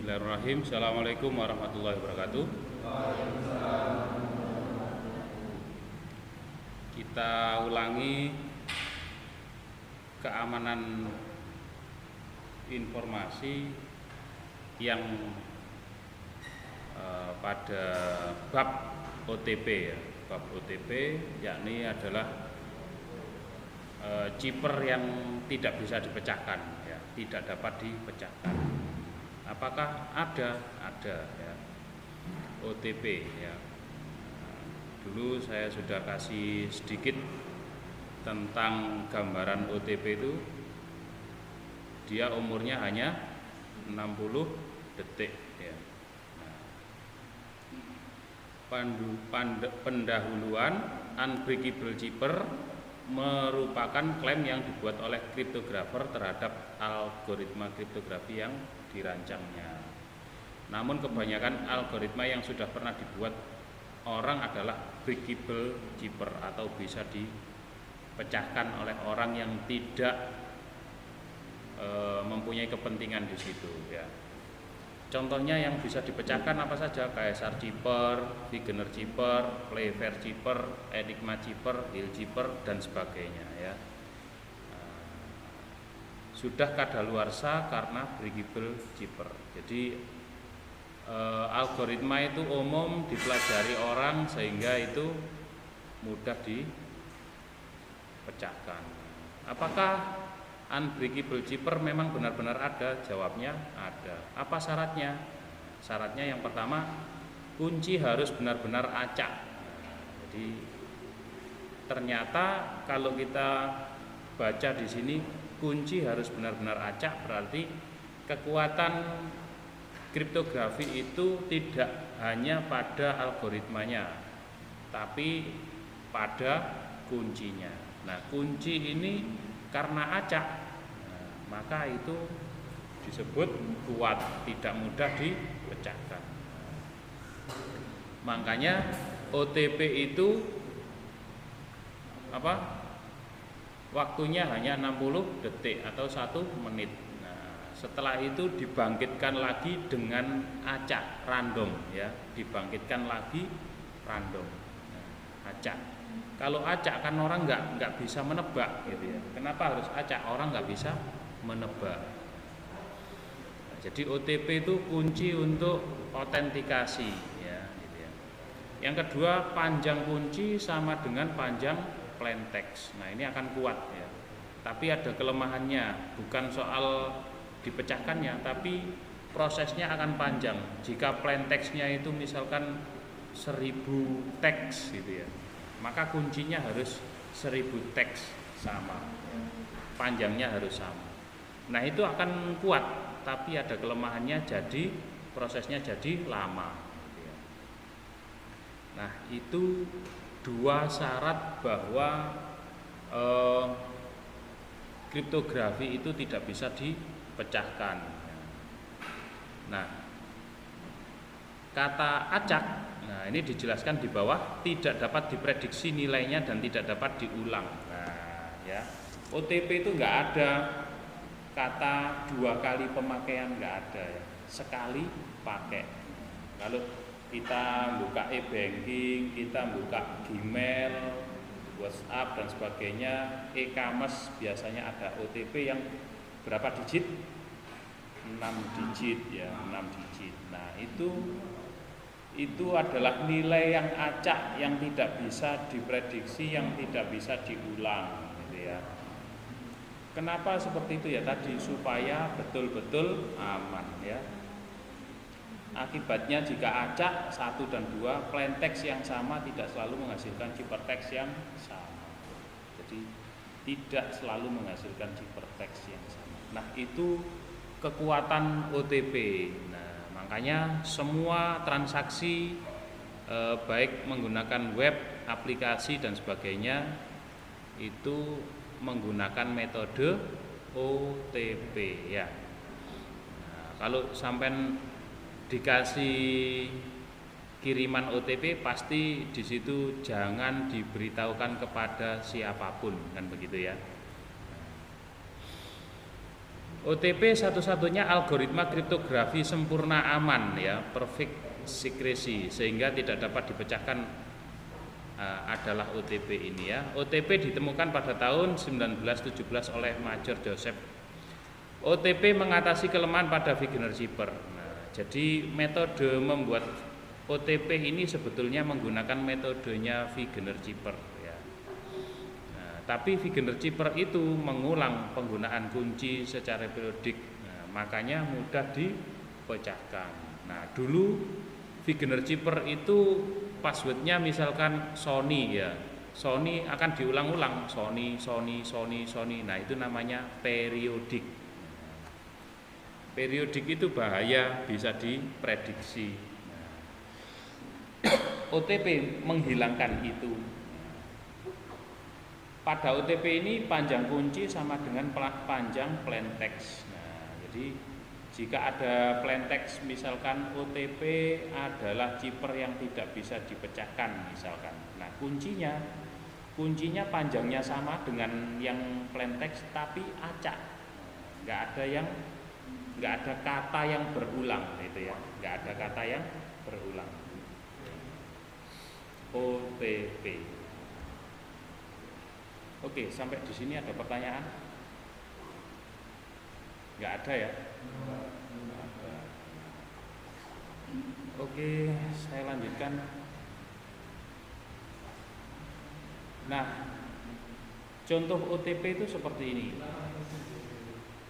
Bismillahirrahmanirrahim. Assalamualaikum warahmatullahi wabarakatuh. Kita ulangi keamanan informasi yang pada bab OTP ya. Bab OTP yakni adalah chipper yang tidak bisa dipecahkan ya, tidak dapat dipecahkan. Apakah ada ya OTP ya. Dulu saya sudah kasih sedikit tentang gambaran OTP itu. Dia umurnya hanya 60 detik ya. Pendahuluan unbreakable chipper merupakan klaim yang dibuat oleh kriptografer terhadap algoritma kriptografi yang dirancangnya. Namun kebanyakan algoritma yang sudah pernah dibuat orang adalah breakable chipper atau bisa dipecahkan oleh orang yang tidak mempunyai kepentingan di situ ya. Contohnya yang bisa dipecahkan apa saja? Caesar chipper, Wegener chipper, Playfair chipper, Enigma chipper, Hill chipper dan sebagainya ya. Sudah kadaluarsa karena breakable chipper. Jadi algoritma itu umum dipelajari orang sehingga itu mudah dipecahkan. Apakah unbreakable chipper memang benar-benar ada? Jawabnya ada. Apa syaratnya? Syaratnya yang pertama, kunci harus benar-benar acak. Jadi ternyata kalau kita baca di sini kunci harus benar-benar acak, berarti kekuatan kriptografi itu tidak hanya pada algoritmanya, tapi pada kuncinya. Nah, kunci ini karena acak, maka itu disebut kuat, tidak mudah dipecahkan. Makanya OTP itu waktunya hanya 60 detik atau 1 menit. Nah, setelah itu dibangkitkan lagi dengan acak random ya, dibangkitkan lagi random. Nah, acak. Kalau acak kan orang nggak bisa menebak gitu ya. Kenapa harus acak? Orang nggak bisa menebak. Nah, jadi OTP itu kunci untuk autentikasi ya, gitu ya. Yang kedua, panjang kunci sama dengan panjang plain text. Nah, ini akan kuat ya. Tapi ada kelemahannya, bukan soal dipecahkannya, tapi prosesnya akan panjang. Jika plain textnya itu misalkan 1000 teks gitu ya, maka kuncinya harus 1000 teks sama, panjangnya harus sama. Nah, itu akan kuat, tapi ada kelemahannya, jadi prosesnya jadi lama. Nah, itu dua syarat bahwa kriptografi itu tidak bisa dipecahkan. Nah, kata acak, nah ini dijelaskan di bawah, tidak dapat diprediksi nilainya dan tidak dapat diulang. Nah, ya, OTP itu nggak ada kata 2 kali pemakaian, nggak ada ya. Sekali pakai. Kalau kita buka e-banking, kita buka Gmail, WhatsApp dan sebagainya, e-commerce biasanya ada OTP yang berapa digit? 6 digit ya, 6 digit. Nah, itu adalah nilai yang acak, yang tidak bisa diprediksi, yang tidak bisa diulang gitu ya. Kenapa seperti itu ya tadi? Supaya betul-betul aman ya. Akibatnya jika acak 1 dan 2, plain text yang sama tidak selalu menghasilkan ciphertext yang sama. Jadi tidak selalu menghasilkan ciphertext yang sama. Nah, itu kekuatan OTP. Nah, makanya semua transaksi baik menggunakan web, aplikasi dan sebagainya itu menggunakan metode OTP ya. Nah, kalau sampai dikasih kiriman OTP, pasti di situ jangan diberitahukan kepada siapapun, kan begitu ya. OTP satu-satunya algoritma kriptografi sempurna aman ya, perfect secrecy, sehingga tidak dapat dipecahkan adalah OTP ini ya. OTP ditemukan pada tahun 1917 oleh Major Joseph. OTP mengatasi kelemahan pada Wegener chipper. Nah, jadi metode membuat OTP ini sebetulnya menggunakan metodenya Wegener chipper ya. Nah, tapi Wegener chipper itu mengulang penggunaan kunci secara periodik, nah, makanya mudah dipecahkan. Nah, dulu Wegener chipper itu passwordnya misalkan Sony ya, Sony akan diulang-ulang, Sony. Nah, itu namanya periodik. Periodik itu bahaya, bisa diprediksi. OTP menghilangkan itu. Pada OTP ini panjang kunci sama dengan panjang plaintext. Nah, jadi jika ada plaintext misalkan OTP adalah chipper yang tidak bisa dipecahkan misalkan. Nah, kuncinya panjangnya sama dengan yang plaintext tapi acak. Nggak ada kata yang berulang itu ya. Nggak ada kata yang berulang. OTP. Oke, sampai di sini ada pertanyaan? Nggak ada ya? Oke, saya lanjutkan. Nah, contoh OTP itu seperti ini.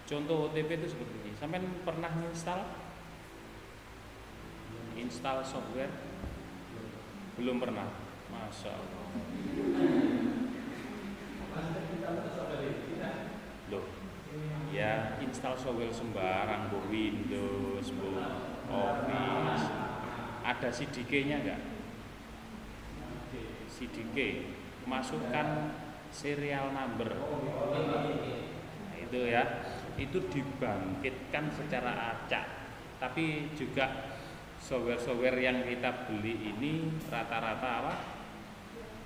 Contoh OTP itu seperti ini. Sampai pernah install software? Belum pernah. Masya Allah. Loh, ya install software sembarang, bu Windows, bu Office. Ada CDK-nya enggak? CDK, masukkan serial number. Nah, itu ya, itu dibangkitkan secara acak. Tapi juga software-software yang kita beli ini rata-rata apa?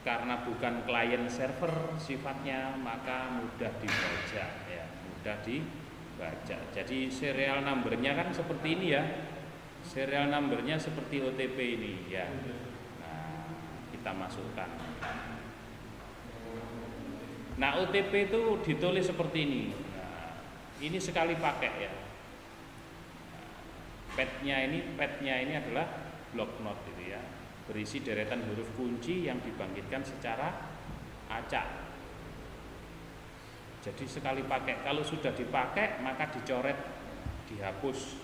Karena bukan client server sifatnya, maka mudah dibaca ya, mudah dibaca. Jadi serial numbernya kan seperti ini ya. Serial numbernya seperti OTP ini ya. Nah, kita masukkan. Nah, OTP itu ditulis seperti ini. Nah, ini sekali pakai ya. Padnya ini adalah block note gitu ya, berisi deretan huruf kunci yang dibangkitkan secara acak. Jadi sekali pakai, kalau sudah dipakai maka dicoret, dihapus,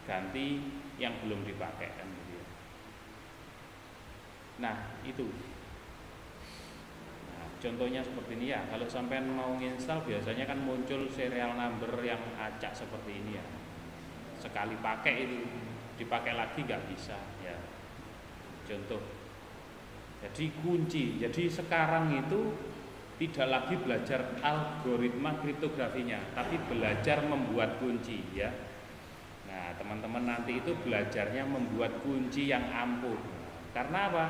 ganti yang belum dipakai kan gitu ya. Nah, itu. Nah, contohnya seperti ini ya. Kalau sampai mau install biasanya kan muncul serial number yang acak seperti ini ya. Sekali pakai itu, dipakai lagi nggak bisa ya. Contoh, jadi kunci. Jadi sekarang itu tidak lagi belajar algoritma kriptografinya, tapi belajar membuat kunci ya. Nah, teman-teman nanti itu belajarnya membuat kunci yang ampuh. Karena apa?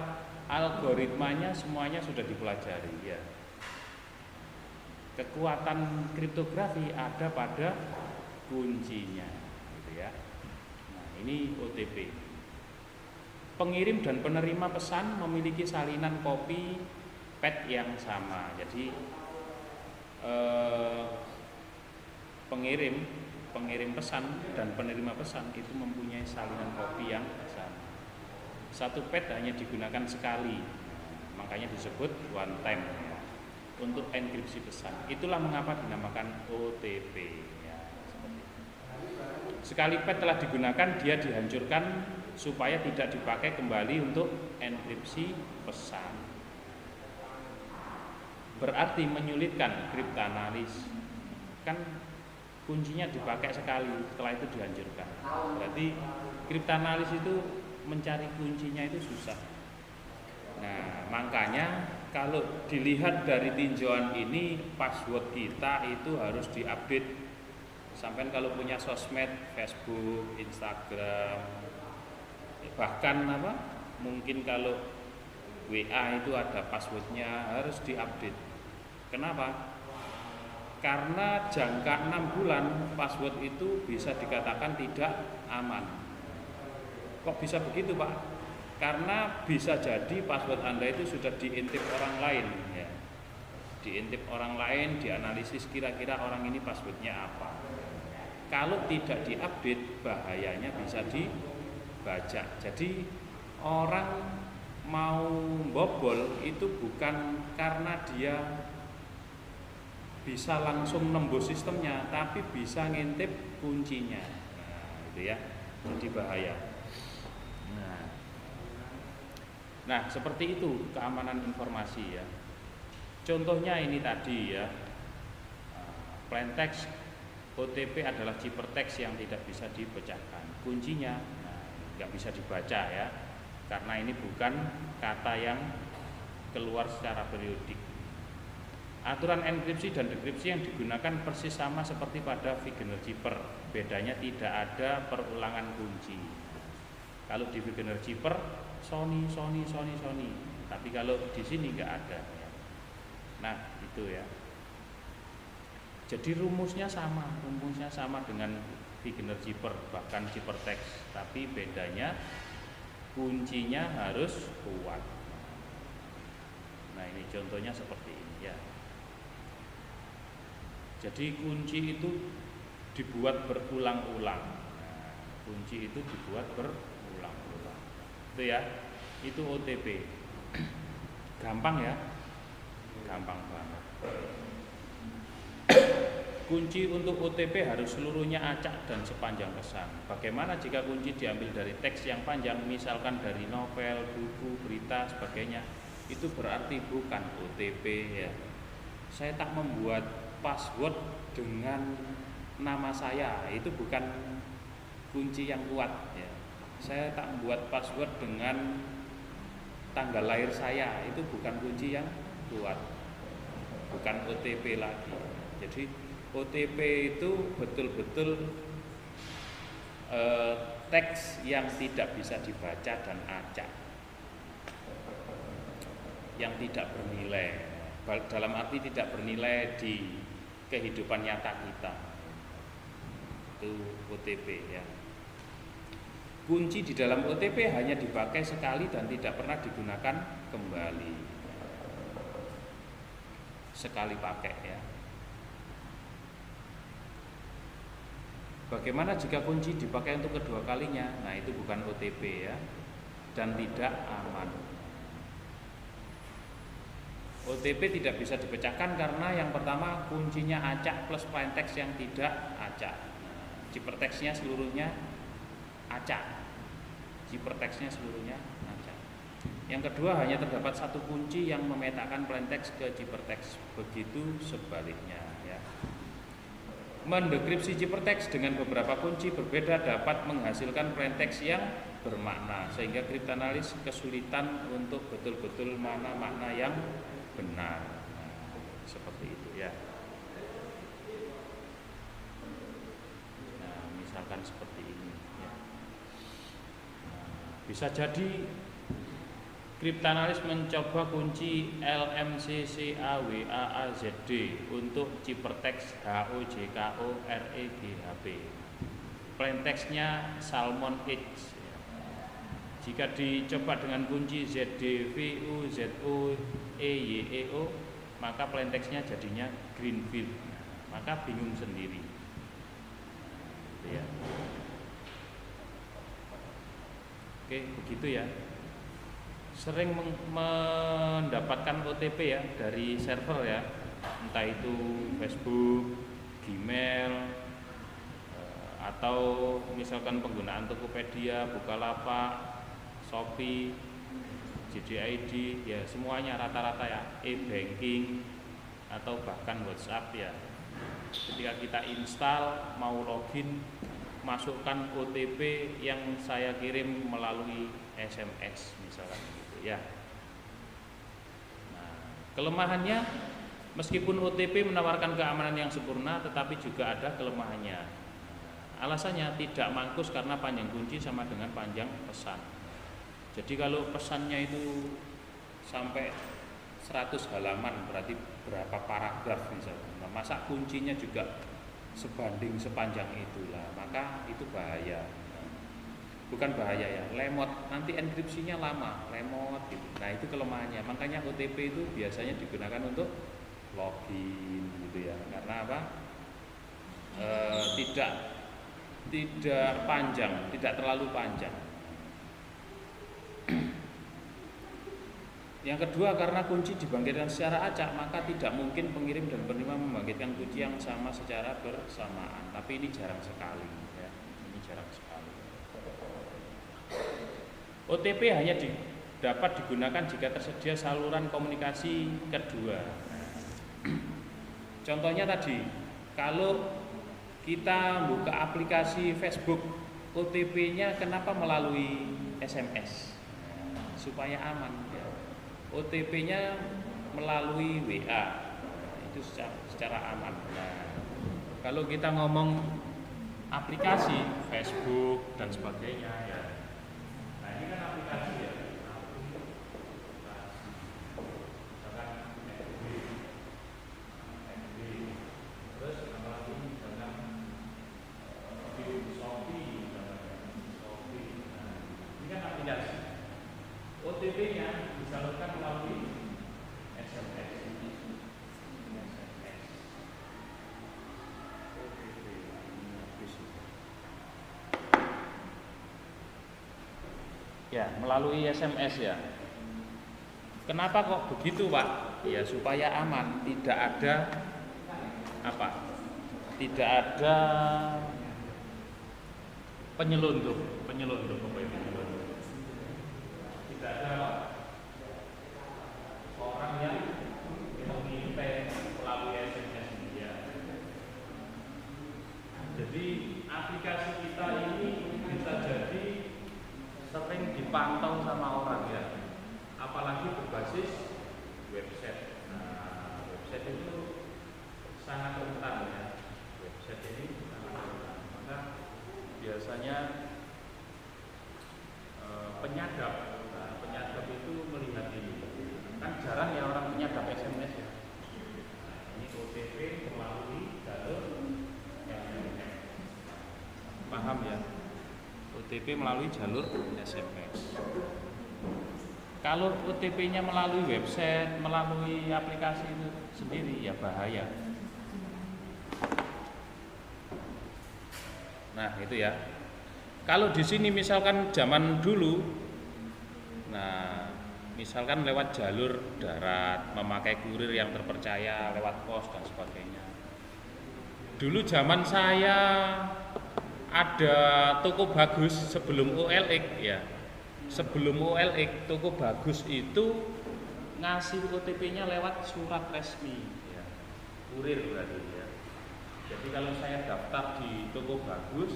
Algoritmanya semuanya sudah dipelajari ya. Kekuatan kriptografi ada pada kuncinya. Ya. Nah, ini OTP. Pengirim dan penerima pesan memiliki salinan kopi pad yang sama. Jadi pengirim pesan dan penerima pesan itu mempunyai salinan kopi yang sama. Satu pad hanya digunakan sekali, makanya disebut one time ya, untuk enkripsi pesan. Itulah mengapa dinamakan OTP. Sekali pad telah digunakan, dia dihancurkan supaya tidak dipakai kembali untuk enkripsi pesan. Berarti menyulitkan kriptanalis. Kan kuncinya dipakai sekali, setelah itu dihancurkan. Berarti kriptanalis itu mencari kuncinya itu susah. Nah, makanya kalau dilihat dari tinjauan ini, password kita itu harus diupdate. Sampai kalau punya sosmed, Facebook, Instagram, bahkan mungkin kalau WA itu ada passwordnya, harus diupdate. Kenapa? Karena jangka 6 bulan password itu bisa dikatakan tidak aman. Kok bisa begitu, Pak? Karena bisa jadi password Anda itu sudah diintip orang lain ya. Diintip orang lain, dianalisis kira-kira orang ini passwordnya apa. Kalau tidak diupdate, bahayanya bisa dibaca. Jadi orang mau bobol itu bukan karena dia bisa langsung nembus sistemnya, tapi bisa ngintip kuncinya. Nah, gitu ya. Jadi bahaya. Nah, seperti itu keamanan informasi ya. Contohnya ini tadi ya. Plain text OTP adalah ciphertext yang tidak bisa dipecahkan. Kuncinya nggak bisa dibaca ya. Karena ini bukan kata yang keluar secara periodik. Aturan enkripsi dan dekripsi yang digunakan persis sama seperti pada Wegener Cipher. Bedanya tidak ada perulangan kunci. Kalau di Wegener Cipher Sony. Tapi kalau di sini nggak ada. Nah, itu ya. Jadi rumusnya sama dengan Wegener Cipher, bahkan ciphertext. Tapi bedanya kuncinya harus kuat. Nah, ini contohnya seperti ini ya. Jadi kunci itu dibuat berulang-ulang. Nah, kunci itu dibuat berulang-ulang. Itu ya, itu OTP. Gampang ya, gampang banget. Kunci untuk OTP harus seluruhnya acak dan sepanjang pesan. Bagaimana jika kunci diambil dari teks yang panjang, misalkan dari novel, buku, berita, sebagainya? Itu berarti bukan OTP ya. Saya tak membuat password dengan nama saya, itu bukan kunci yang kuat ya. Saya tak membuat password dengan tanggal lahir saya, itu bukan kunci yang kuat, bukan OTP lagi. Jadi OTP itu betul-betul teks yang tidak bisa dibaca dan acak, yang tidak bernilai. Dalam arti tidak bernilai di kehidupan nyata kita. Itu OTP ya. Kunci di dalam OTP hanya dipakai sekali dan tidak pernah digunakan kembali. Sekali pakai ya. Bagaimana jika kunci dipakai untuk kedua kalinya? Nah, itu bukan OTP ya, dan tidak aman. OTP tidak bisa dipecahkan karena yang pertama kuncinya acak plus plain text yang tidak acak. Ciphertextnya seluruhnya acak. Ciphertextnya seluruhnya acak. Yang kedua, hanya terdapat satu kunci yang memetakan plain text ke ciphertext. Begitu sebaliknya ya. Mendekripsi ciphertext dengan beberapa kunci berbeda dapat menghasilkan plain text yang bermakna, sehingga kriptanalis kesulitan untuk betul-betul mana makna yang benar. Nah, seperti itu ya. Nah, misalkan seperti ini ya. Bisa jadi kriptanalis mencoba kunci LMCCAWAAZD untuk ciphertext HOJKOREGHP. Plain textnya Salmon X. Jika dicoba dengan kunci ZDVUZOEYEO, maka plain textnya jadinya Greenfield. Maka bingung sendiri. Ya. Oke, begitu ya. Sering mendapatkan OTP ya dari server ya, entah itu Facebook, Gmail, atau misalkan penggunaan Tokopedia, Bukalapak, Shopee, JDID, ya semuanya rata-rata ya, e-banking atau bahkan WhatsApp ya. Ketika kita install, mau login, masukkan OTP yang saya kirim melalui SMS misalkan gitu ya. Nah, kelemahannya meskipun OTP menawarkan keamanan yang sempurna, tetapi juga ada kelemahannya. Alasannya tidak mangkus karena panjang kunci sama dengan panjang pesan. Jadi kalau pesannya itu sampai 100 halaman berarti berapa paragraf misalnya. Nah, masa kuncinya juga sebanding sepanjang itulah, maka itu bahaya. Bukan bahaya ya, lemot, nanti enkripsinya lama, lemot gitu. Nah itu kelemahannya, makanya OTP itu biasanya digunakan untuk login gitu ya. Karena apa? Tidak panjang, tidak terlalu panjang. Yang kedua, karena kunci dibangkitkan secara acak, maka tidak mungkin pengirim dan penerima membangkitkan kunci yang sama secara bersamaan. Tapi ini jarang sekali ya. Ini jarang sekali. OTP hanya dapat digunakan jika tersedia saluran komunikasi kedua. Contohnya tadi, kalau kita buka aplikasi Facebook, OTP-nya kenapa melalui SMS? Supaya aman ya. OTP-nya melalui WA, itu secara aman. Nah, kalau kita ngomong aplikasi Facebook dan sebagainya ya. Nah ini kan aplikasi ya. Terus apalagi misalkan Shopee, ini kan aplikasi. OTP-nya disalurkan melalui SMS. Ya, melalui SMS ya. Kenapa kok begitu, Pak? Ya supaya aman, tidak ada apa? Tidak ada penyelundup apa itu penyelundup? Tidak ada orang yang mengintai melalui SMS dia. Jadi aplikasi kita ini bisa jadi sering dipantau sama orang ya, apalagi berbasis website. Nah, website itu sangat rentan ya. Website ini sangat rentan. Maka biasanya penyadap, penyadap itu melihat ini. Kan jarang ya orang penyadap SMS ya. Nah, ini OTP melalui jalur SMS. Paham ya? OTP melalui jalur SMS. Kalau OTP-nya melalui website, melalui aplikasi itu sendiri ya bahaya. Nah, itu ya. Kalau di sini misalkan zaman dulu, nah, misalkan lewat jalur darat, memakai kurir yang terpercaya, lewat pos dan sebagainya. Dulu zaman saya ada toko bagus sebelum OLX ya. Sebelum OLX toko bagus itu ngasih OTP-nya lewat surat resmi ya. Kurir berarti ya. Jadi kalau saya daftar di toko bagus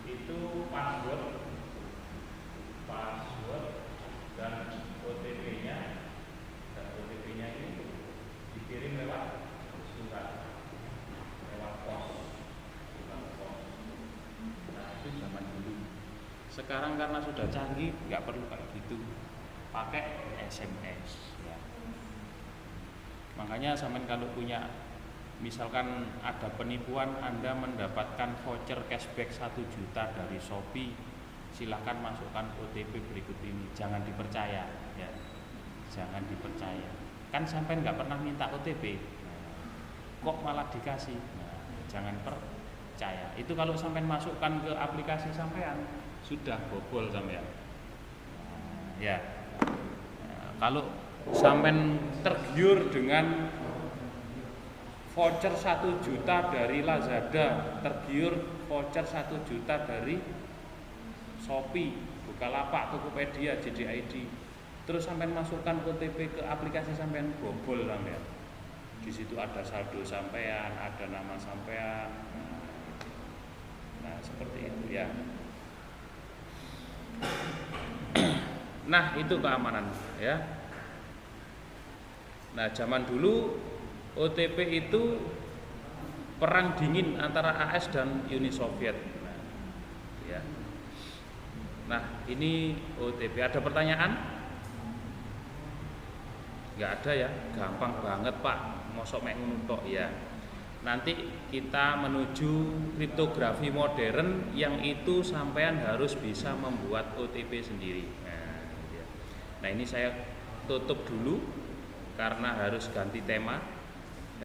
itu password dan OTP-nya ini dikirim lewat surat, lewat pos. Zaman dulu. Sekarang karena sudah canggih, nggak perlu kayak gitu, pakai SMS. Ya. Makanya sampean kalau punya, misalkan ada penipuan, Anda mendapatkan voucher cashback 1 juta dari Shopee, silahkan masukkan OTP berikut ini, jangan dipercaya. Ya. Jangan dipercaya. Kan sampean nggak pernah minta OTP, kok malah dikasih. Nah, jangan percaya. Itu kalau sampean masukkan ke aplikasi sampean sudah bobol sampean. Ya. Kalau sampean tergiur dengan voucher 1 juta dari Lazada, tergiur voucher 1 juta dari Shopee, Bukalapak, Tokopedia, JDID, terus sampean masukkan OTP ke aplikasi sampean, bobol sampean. Di situ ada saldo sampean, ada nama sampean. Nah, seperti itu ya. Nah, itu keamanan ya. Nah, zaman dulu OTP itu perang dingin antara AS dan Uni Soviet. Nah, ya. Nah, ini OTP. Ada pertanyaan? nggak ada ya, gampang banget Pak, mosok mek ngono tok ya. Nanti kita menuju kriptografi modern yang itu sampean harus bisa membuat OTP sendiri. Nah, gitu ya. Nah ini saya tutup dulu karena harus ganti tema.